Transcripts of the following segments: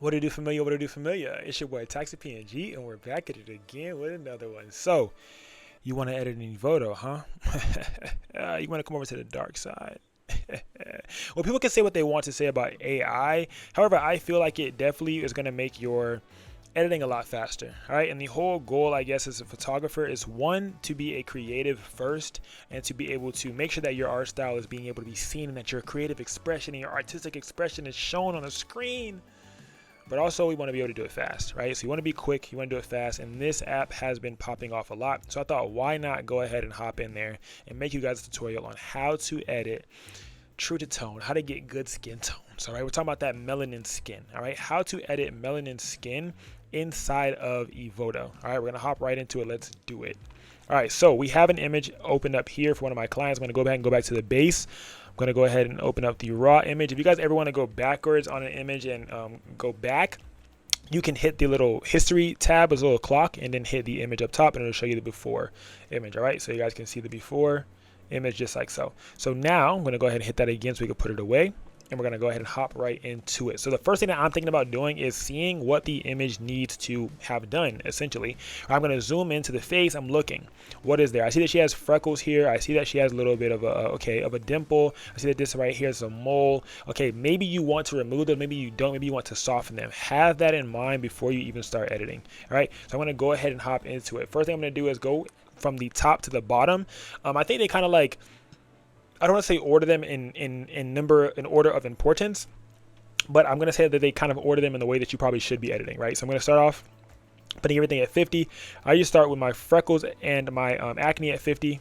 What do you do, familiar? What do you do, familiar? It's your boy Taxi PNG, and we're back at it again with another one. So, you want to edit in EVOTO, huh? You want to come over to the dark side. Well, people can say what they want to say about AI. However, I feel like it definitely is going to make your editing a lot faster. All right, and the whole goal, I guess, as a photographer is, one, to be a creative first, and to be able to make sure that your art style is being able to be seen, and that your creative expression and your artistic expression is shown on the screen. But also, we want to be able to do it fast, right? So you want to be quick, you want to do it fast, and this app has been popping off a lot. So I thought, why not go ahead and hop in there and make you guys a tutorial on how to edit true to tone, how to get good skin tones. All right, we're talking about that melanin skin. All right, how to edit melanin skin inside of EVOTO. All right, we're gonna hop right into it. Let's do it. All right, so we have an image opened up here for one of my clients. I'm gonna go back to the base. I'm going to go ahead and open up the raw image. If you guys ever want to go backwards on an image and go back, you can hit the little history tab, as a little clock, and then hit the image up top, and it'll show you the before image. All right, so you guys can see the before image just like so. So now I'm going to go ahead and hit that again so we can put it away. And we're going to go ahead and hop right into it. So the first thing that I'm thinking about doing is seeing what the image needs to have done, essentially. I'm going to zoom into the face. I'm looking. What is there? I see that she has freckles here. I see that she has a little bit of a dimple. I see that this right here is a mole. Okay, maybe you want to remove them. Maybe you don't. Maybe you want to soften them. Have that in mind before you even start editing. All right, so I'm going to go ahead and hop into it. First thing I'm going to do is go from the top to the bottom. I think they kind of like, I don't want to say order them in order of importance, but I'm going to say that they kind of order them in the way that you probably should be editing, right? So I'm going to start off putting everything at 50. I just start with my freckles and my acne at 50.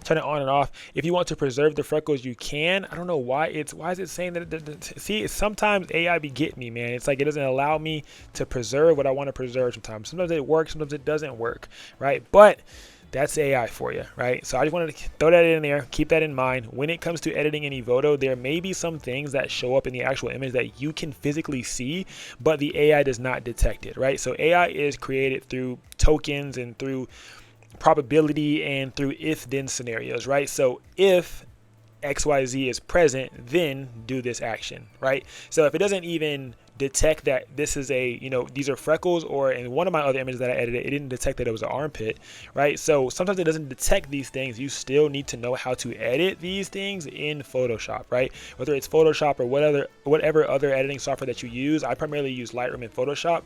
Turn it on and off. If you want to preserve the freckles, you can. I don't know why is it saying that. See, sometimes AI be getting me, man. It's like it doesn't allow me to preserve what I want to preserve sometimes. Sometimes it works, sometimes it doesn't work, right? But that's AI for you, right? So I just wanted to throw that in there. Keep that in mind. When it comes to editing in EVOTO, there may be some things that show up in the actual image that you can physically see, but the AI does not detect it, right? So AI is created through tokens and through probability and through if-then scenarios, right? So if XYZ is present, then do this action, right? So if it doesn't even detect that this is these are freckles, or in one of my other images that I edited, it didn't detect that it was an armpit, right? So sometimes it doesn't detect these things. You still need to know how to edit these things in Photoshop, right? Whether it's Photoshop or whatever other editing software that you use. I primarily use Lightroom and Photoshop,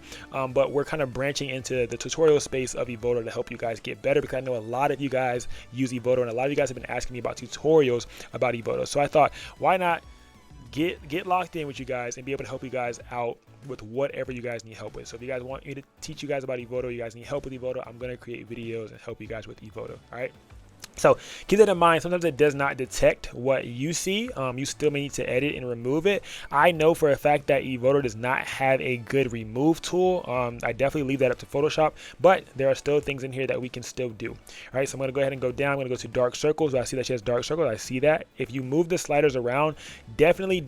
but we're kind of branching into the tutorial space of EVOTO to help you guys get better, because I know a lot of you guys use EVOTO, and a lot of you guys have been asking me about tutorials about EVOTO. So I thought, why not get locked in with you guys and be able to help you guys out with whatever you guys need help with. So if you guys want me to teach you guys about EVOTO, you guys need help with EVOTO, I'm going to create videos and help you guys with EVOTO. All right. So keep that in mind. Sometimes it does not detect what you see. You still may need to edit and remove it. I know for a fact that EVOTO does not have a good remove tool. I definitely leave that up to Photoshop, but there are still things in here that we can still do. All right, so I'm going to go ahead and go down. I'm going to go to dark circles. I see that she has dark circles. I see that. If you move the sliders around, definitely,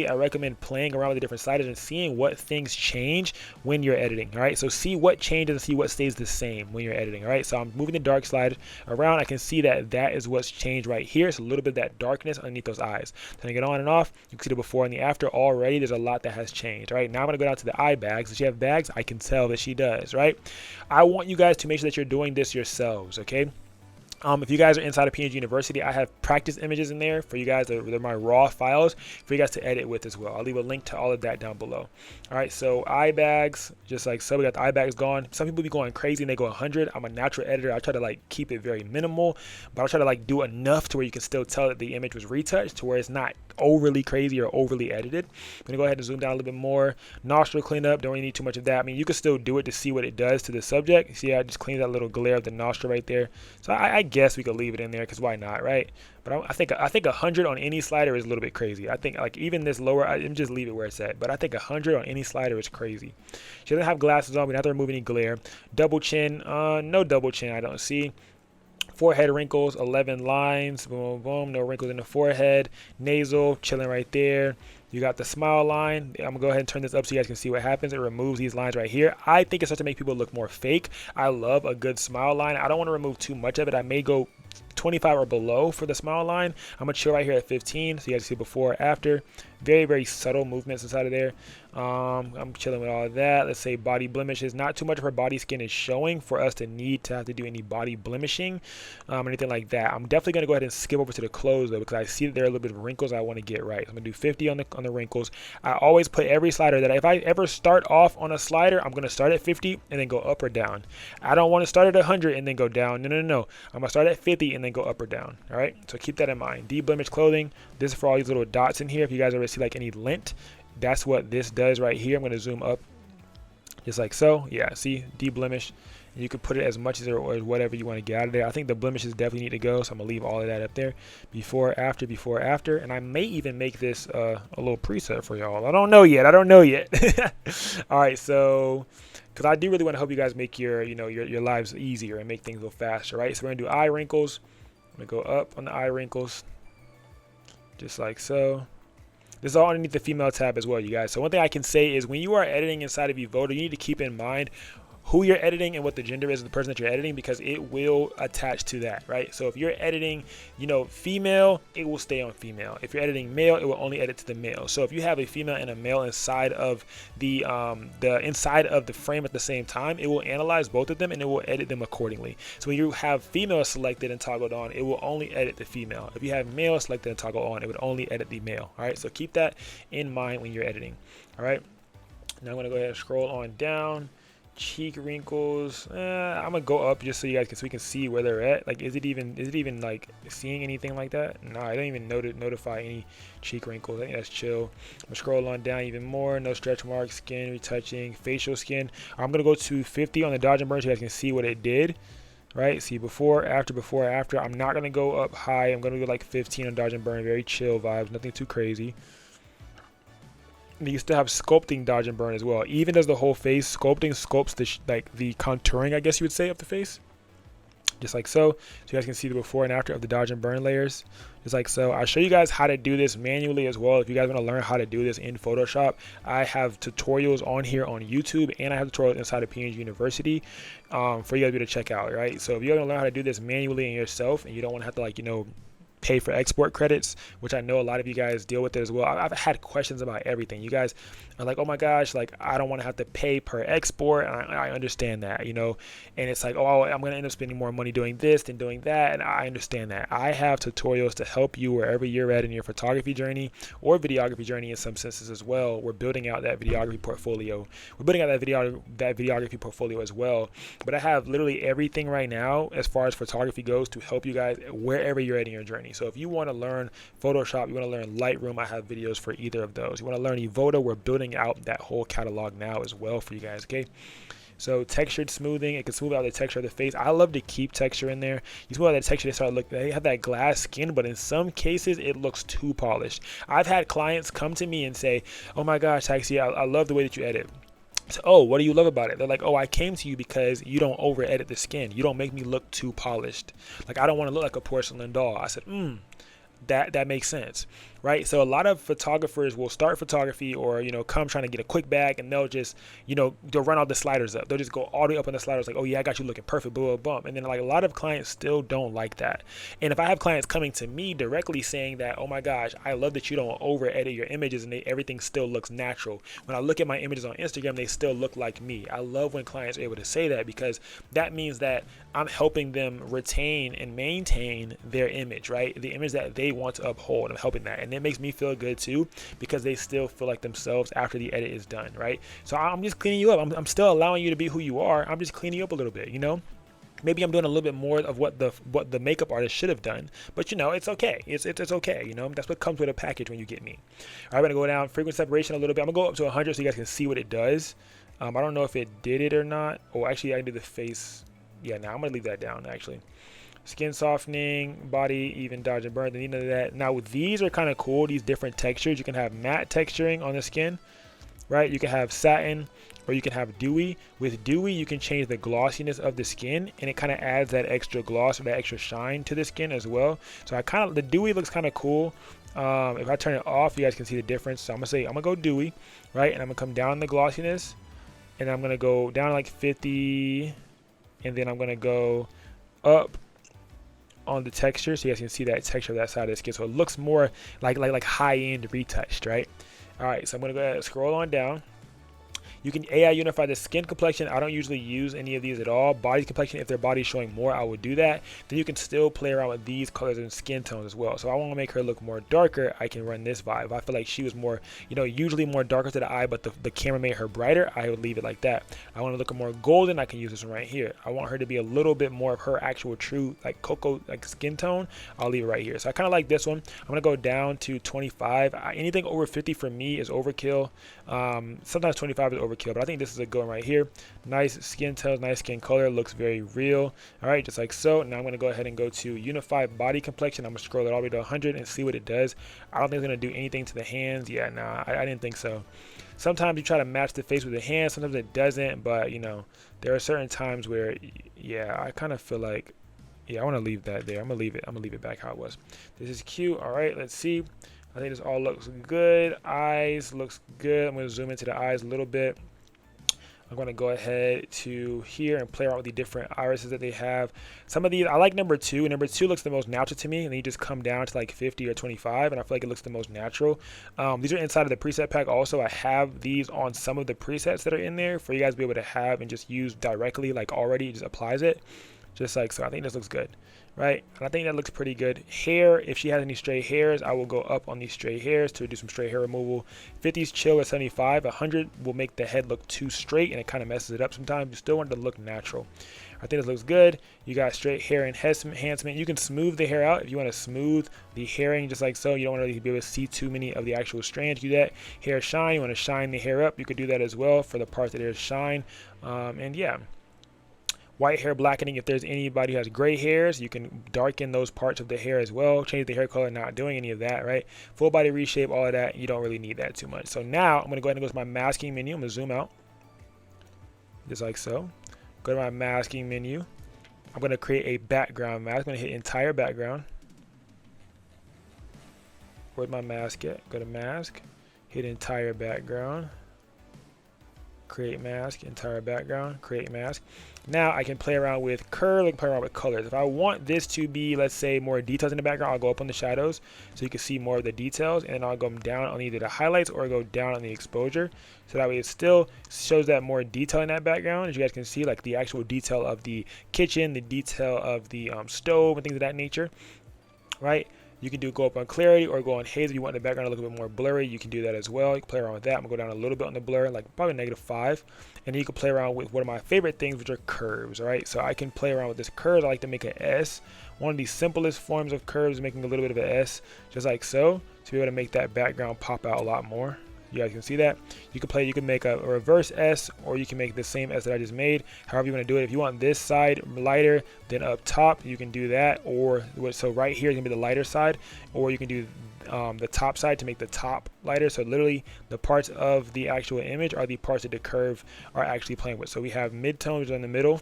I recommend playing around with the different sliders and seeing what things change when you're editing. All right, so see what changes and see what stays the same when you're editing. All right, so I'm moving the dark slide around. I can see that is what's changed right here. It's a little bit of that darkness underneath those eyes. Turning it on and off, you can see the before and the after. Already there's a lot that has changed. All right, now I'm going to go down to the eye bags. Does she have bags? I can tell that she does, right? I want you guys to make sure that you're doing this yourselves, okay? If you guys are inside of PNG University, I have practice images in there for you guys. They're my raw files for you guys to edit with as well. I'll leave a link to all of that down below. All right, so eye bags, just like so, we got the eye bags gone. Some people be going crazy and they go 100. I'm a natural editor. I try to like keep it very minimal, but I'll try to like do enough to where you can still tell that the image was retouched, to where it's not overly crazy or overly edited. I'm gonna go ahead and zoom down a little bit more. Nostril cleanup, don't really need too much of that. I mean, you can still do it to see what it does to the subject. See, I just cleaned that little glare of the nostril right there. So I guess we could leave it in there, because why not, right? But I think 100 on any slider is a little bit crazy. I think like even this lower, I just leave it where it's at. But I think 100 on any slider is crazy. She doesn't have glasses on. We don't have to remove any glare. Double chin, no double chin, I don't see. Forehead wrinkles, 11 lines, boom, boom, no wrinkles in the forehead. Nasal, chilling right there. You got the smile line. I'm gonna go ahead and turn this up so you guys can see what happens. It removes these lines right here. I think it starts to make people look more fake. I love a good smile line. I don't want to remove too much of it. I may go 25 or below for the smile line. I'm gonna chill right here at 15, so you guys see before or after. Very subtle movements inside of there. I'm chilling with all of that. Let's say body blemishes. Not too much of her body skin is showing for us to need to have to do any body blemishing, anything like that. I'm definitely gonna go ahead and skip over to the clothes though, because I see that there are a little bit of wrinkles I want to get right. So I'm gonna do 50 on the wrinkles. I always put every slider that if I ever start off on a slider, I'm gonna start at 50 and then go up or down. I don't want to start at 100 and then go down. No. I'm gonna start at 50 and then go up or down. All right. So keep that in mind. De-blemish clothing. This is for all these little dots in here. If you guys ever see like any lint, that's what this does right here. I'm going to zoom up just like so. Yeah, see, de-blemish. You can put it as much as or whatever you want to get out of there. I think the blemishes definitely need to go, so I'm going to leave all of that up there. Before, after. And I may even make this a little preset for y'all. I don't know yet. All right, so because I do really want to help you guys make your lives easier and make things go faster, right? So we're going to do eye wrinkles. I'm going to go up on the eye wrinkles just like so. This is all underneath the female tab as well, you guys. So one thing I can say is when you are editing inside of EVOTO, you need to keep in mind who you're editing and what the gender is of the person that you're editing, because it will attach to that, right? So if you're editing, female, it will stay on female. If you're editing male, it will only edit to the male. So if you have a female and a male inside of the inside of the frame at the same time, it will analyze both of them and it will edit them accordingly. So when you have female selected and toggled on, it will only edit the female. If you have male selected and toggled on, it would only edit the male. All right, so keep that in mind when you're editing. All right, now I'm gonna go ahead and scroll on down. Cheek wrinkles, I'm gonna go up just so you guys we can see where they're at. Like, is it even like seeing anything like that? No, I don't even notify any cheek wrinkles. I think that's chill. I'm gonna scroll on down even more. No stretch marks, skin retouching, facial skin. I'm gonna go to 50 on the dodge and burn so you guys can see what it did. Right, see before, after. I'm not gonna go up high. I'm gonna go like 15 on dodge and burn. Very chill vibes, nothing too crazy. And you still have sculpting, dodge and burn as well. Even as the whole face, sculpting sculpts the contouring, I guess you would say, of the face, just like so. So you guys can see the before and after of the dodge and burn layers, just like so. I'll show you guys how to do this manually as well. If you guys want to learn how to do this in Photoshop, I have tutorials on here on YouTube, and I have tutorials inside of PNG University for you guys to check out. Right. So if you're gonna learn how to do this manually and yourself, and you don't want to have to pay for export credits, which I know a lot of you guys deal with it as well. I've had questions about everything. You guys are like, oh my gosh, like I don't want to have to pay per export. And I understand that, and it's like, oh, I'm going to end up spending more money doing this than doing that. And I understand that. I have tutorials to help you wherever you're at in your photography journey or videography journey in some senses as well. We're building out that videography portfolio. We're building out that videography portfolio as well. But I have literally everything right now as far as photography goes to help you guys wherever you're at in your journey. So if you want to learn Photoshop, you want to learn Lightroom, I have videos for either of those. You want to learn EVOTO, we're building out that whole catalog now as well for you guys, okay? So textured smoothing, it can smooth out the texture of the face. I love to keep texture in there. You smooth out that texture, they have that glass skin, but in some cases it looks too polished. I've had clients come to me and say, oh my gosh, Taxi, I love the way that you edit. So, oh, what do you love about it? They're like, oh, I came to you because you don't over edit the skin. You don't make me look too polished. Like, I don't want to look like a porcelain doll. I said, that makes sense, right? So a lot of photographers will start photography or, come trying to get a quick bag, and they'll just, they'll run all the sliders up. They'll just go all the way up on the sliders like, oh yeah, I got you looking perfect, boom, boom. And then like a lot of clients still don't like that. And if I have clients coming to me directly saying that, oh my gosh, I love that you don't over edit your images and everything still looks natural. When I look at my images on Instagram, they still look like me. I love when clients are able to say that, because that means that I'm helping them retain and maintain their image, right? The image that they want to uphold. I'm helping that. And it makes me feel good too, because they still feel like themselves after the edit is done, right? So I'm just cleaning you up. I'm still allowing you to be who you are. I'm just cleaning you up a little bit, Maybe I'm doing a little bit more of what the makeup artist should have done, but it's okay. It's okay, That's what comes with a package when you get me. All right, I'm gonna go down frequency separation a little bit. I'm gonna go up to 100 so you guys can see what it does. I don't know if it did it or not. Oh, actually, I did the face. Yeah, now I'm gonna leave that down actually. Skin softening, body even, dodge and burn, none of that. Now these are kind of cool, these different textures. You can have matte texturing on the skin, right? You can have satin, or you can have dewy. With dewy, you can change the glossiness of the skin, and it kind of adds that extra gloss or that extra shine to the skin as well. So the dewy looks kind of cool. If I turn it off, you guys can see the difference. So I'm gonna go dewy, right? And I'm gonna come down the glossiness, and I'm gonna go down like 50, and then I'm gonna go up on the texture, so you guys can see that texture of that side of the skin. So it looks more like high-end retouched, right? All right, so I'm gonna go ahead and scroll on down. You can AI unify the skin complexion. I don't usually use any of these at all. Body complexion, if their body's showing more, I would do that. Then you can still play around with these colors and skin tones as well. So I want to make her look more darker, I can run this vibe. If I feel like she was more, usually more darker to the eye, but the camera made her brighter, I would leave it like that. I want to look more golden, I can use this one right here. I want her to be a little bit more of her actual true like cocoa like skin tone, I'll leave it right here. So I kind of like this one. I'm going to go down to 25. Anything over 50 for me is overkill. Sometimes 25 is overkill, but I think this is a good one right here. Nice skin tone, nice skin color, looks very real. All right, just like so. Now I'm going to go ahead and go to unified body complexion. I'm going to scroll it all the way to 100 and see what it does. I don't think it's going to do anything to the hands. Yeah, nah, I didn't think so. Sometimes you try to match the face with the hands, sometimes it doesn't, but there are certain times where, yeah, I kind of feel like, yeah, I want to leave that there. I'm going to leave it back how it was. This is cute. All right, let's see. I think this all looks good. Eyes looks good. I'm going to zoom into the eyes a little bit. I'm going to go ahead to here and play around with the different irises that they have. Some of these, I like number 2. Number 2 looks the most natural to me, and then you just come down to like 50 or 25, and I feel like it looks the most natural. These are inside of the preset pack also. I have these on some of the presets that are in there for you guys to be able to have and just use directly, like already, it just applies it. Just like so. I think this looks good, right? And I think that looks pretty good. Hair, if she has any stray hairs, I will go up on these stray hairs to do some stray hair removal. 50's chill at 75. 100 will make the head look too straight, and it kind of messes it up sometimes. You still want it to look natural. I think this looks good. You got straight hair enhancement. You can smooth the hair out if you want to smooth the hairing just like so. You don't want to really be able to see too many of the actual strands. Do that. Hair shine. You want to shine the hair up. You could do that as well for the parts that there's shine. And yeah. White hair blackening, if there's anybody who has gray hairs, you can darken those parts of the hair as well. Change the hair color, not doing any of that, right? Full body reshape, all of that, you don't really need that too much. So now I'm going to go ahead and go to my masking menu. I'm going to zoom out, just like so. Go to my masking menu. I'm going to create a background mask. I'm going to hit entire background. Where's my mask at? Go to mask, hit entire background. Create mask, entire background, create mask. Now I can play around with curve, I can play around with colors. If I want this to be, let's say, more details in the background, I'll go up on the shadows so you can see more of the details, and then I'll go down on either the highlights or go down on the exposure. So that way it still shows that more detail in that background. As you guys can see, like the actual detail of the kitchen, the detail of the stove and things of that nature, right? You can go up on clarity or go on haze. If you want the background to look a bit more blurry, you can do that as well. You can play around with that. I'm going to go down a little bit on the blur, like probably -5. And then you can play around with one of my favorite things, which are curves, all right? So I can play around with this curve. I like to make an S. One of the simplest forms of curves is making a little bit of an S, just like so, to be able to make that background pop out a lot more. You guys can see that. You can make a reverse S, or you can make the same S that I just made. However you want to do it. If you want this side lighter than up top, you can do that. Or so right here is gonna be the lighter side, or you can do the top side to make the top lighter. So literally the parts of the actual image are the parts that the curve are actually playing with. So we have midtones, which are in the middle.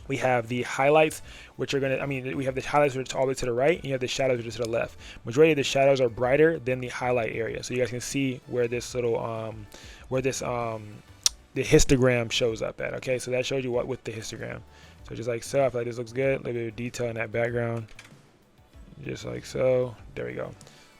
We have the highlights, which are we have the highlights which are all the way to the right, and you have the shadows which are to the left. Majority of the shadows are brighter than the highlight area. So you guys can see where this little, the histogram shows up at, okay? So that shows you what with the histogram. So just like so, I feel like this looks good. A little bit of detail in that background. Just like so, there we go.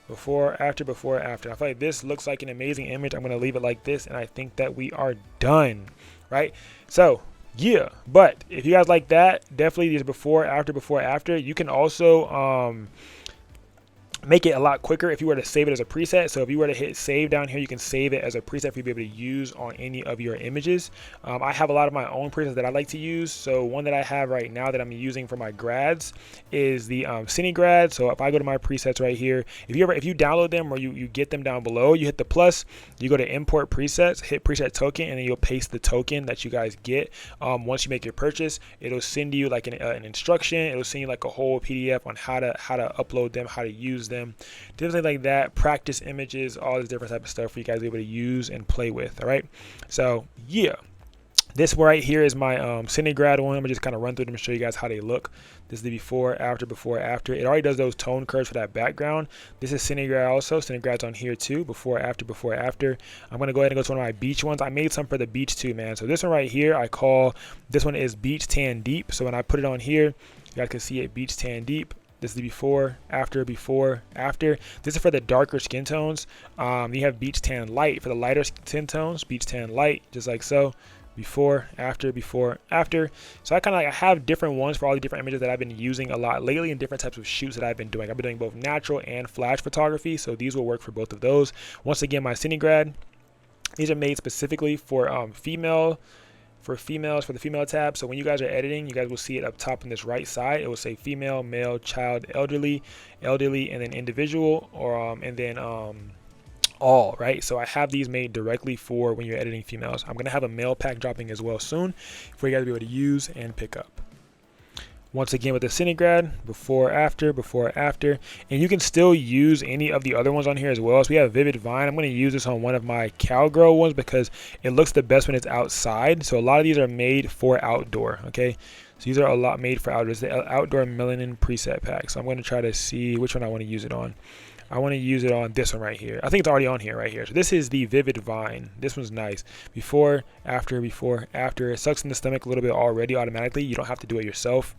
Before, after, before, after. I feel like this looks like an amazing image. I'm gonna leave it like this, and I think that we are done, right? So, yeah, but if you guys like that, definitely these before, after. You can also make it a lot quicker if you were to save it as a preset. So if you were to hit save down here, you can save it as a preset for you to be able to use on any of your images. I have a lot of my own presets that I like to use. So one that I have right now that I'm using for my grads is the Cinegrad. So if I go to my presets right here, if you download them or you get them down below, you hit the plus, you go to import presets, hit preset token, and then you'll paste the token that you guys get. Once you make your purchase, it'll send you like an instruction. It'll send you like a whole PDF on how to upload them, how to use them, different things like that, practice images, all this different type of stuff for you guys to be able to use and play with. All right, so yeah, this right here is my Cinegrad one. I'm gonna just kind of run through them and show you guys how they look. This is the before, after. It already does those tone curves for that background. This is Cinegrad also. Cinegrad's on here too. Before, after. I'm gonna go ahead and go to one of my beach ones. I made some for the beach too, man. So this one right here, this one is Beach Tan Deep. So when I put it on here, you guys can see it, Beach Tan Deep. This is the before, after, before, after. This is for the darker skin tones. You have beach tan light for the lighter skin tones, beach tan light, just like so. Before, after, before, after. So I kind of like, I have different ones for all the different images that I've been using a lot lately in different types of shoots that I've been doing. I've been doing both natural and flash photography, so these will work for both of those. Once again, my Cinegrad, these are made specifically for females, for the female tab. So when you guys are editing, you guys will see it up top on this right side. It will say female, male, child, elderly, and then individual, or and then all, right? So I have these made directly for when you're editing females. I'm gonna have a male pack dropping as well soon for you guys to be able to use and pick up. Once again with the Cinegrad, before, after, and you can still use any of the other ones on here as well. So we have Vivid Vine. I'm going to use this on one of my cowgirl ones because it looks the best when it's outside. So a lot of these are made for outdoor, okay? So these are a lot made for outdoor. It's the outdoor melanin preset pack. So I'm going to try to see which one I want to use it on. I want to use it on this one right here. I think it's already on here right here. So this is the Vivid Vine. This one's nice. Before, after. It sucks in the stomach a little bit already automatically. You don't have to do it yourself.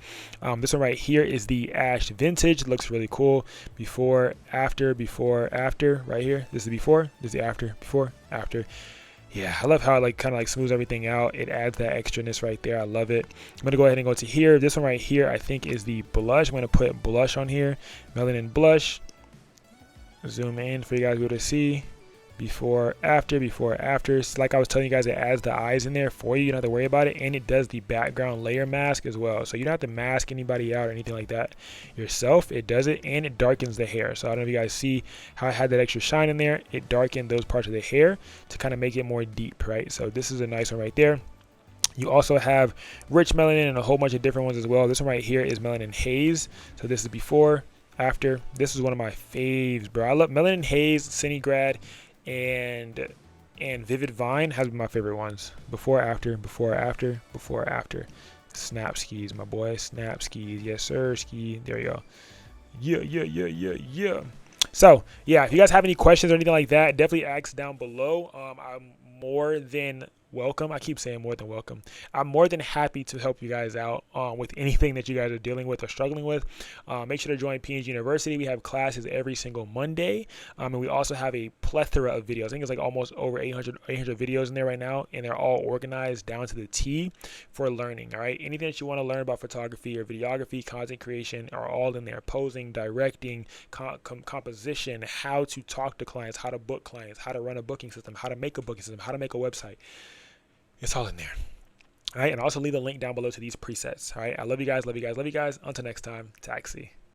This one right here is the Ash Vintage. It looks really cool. Before, after, right here. This is the before, this is the after, before, after. Yeah, I love how it like kind of like smooths everything out. It adds that extraness right there. I love it. I'm going to go ahead and go to here. This one right here I think is the blush. I'm going to put blush on here. Melanin blush. Zoom in for you guys to be able to see. Before, after. So like I was telling you guys, it adds the eyes in there for you. You don't have to worry about it. And it does the background layer mask as well. So you don't have to mask anybody out or anything like that yourself. It does it, and it darkens the hair. So I don't know if you guys see how I had that extra shine in there. It darkened those parts of the hair to kind of make it more deep, right? So this is a nice one right there. You also have Rich Melanin and a whole bunch of different ones as well. This one right here is Melanin Haze. So this is before, after. This is one of my faves, bro. I love Melanin Haze, Cinegrad, and Vivid Vine has been my favorite ones. Before, after. Snap skis, my boy. Snap skis. Yes, sir. Ski. There you go. Yeah. So, yeah, if you guys have any questions or anything like that, definitely ask down below. I'm more than welcome. I keep saying more than welcome. I'm more than happy to help you guys out with anything that you guys are dealing with or struggling with. Make sure to join PNG University. We have classes every single Monday, and we also have a plethora of videos. I think it's like almost over 800 videos in there right now, and they're all organized down to the T for learning. All right, anything that you want to learn about photography or videography, content creation are all in there. Posing, directing, composition, how to talk to clients, how to book clients, how to run a booking system, how to make a booking system, how to make a website. It's all in there. All right. And also leave a link down below to these presets. All right. I love you guys. Until next time, Taxi.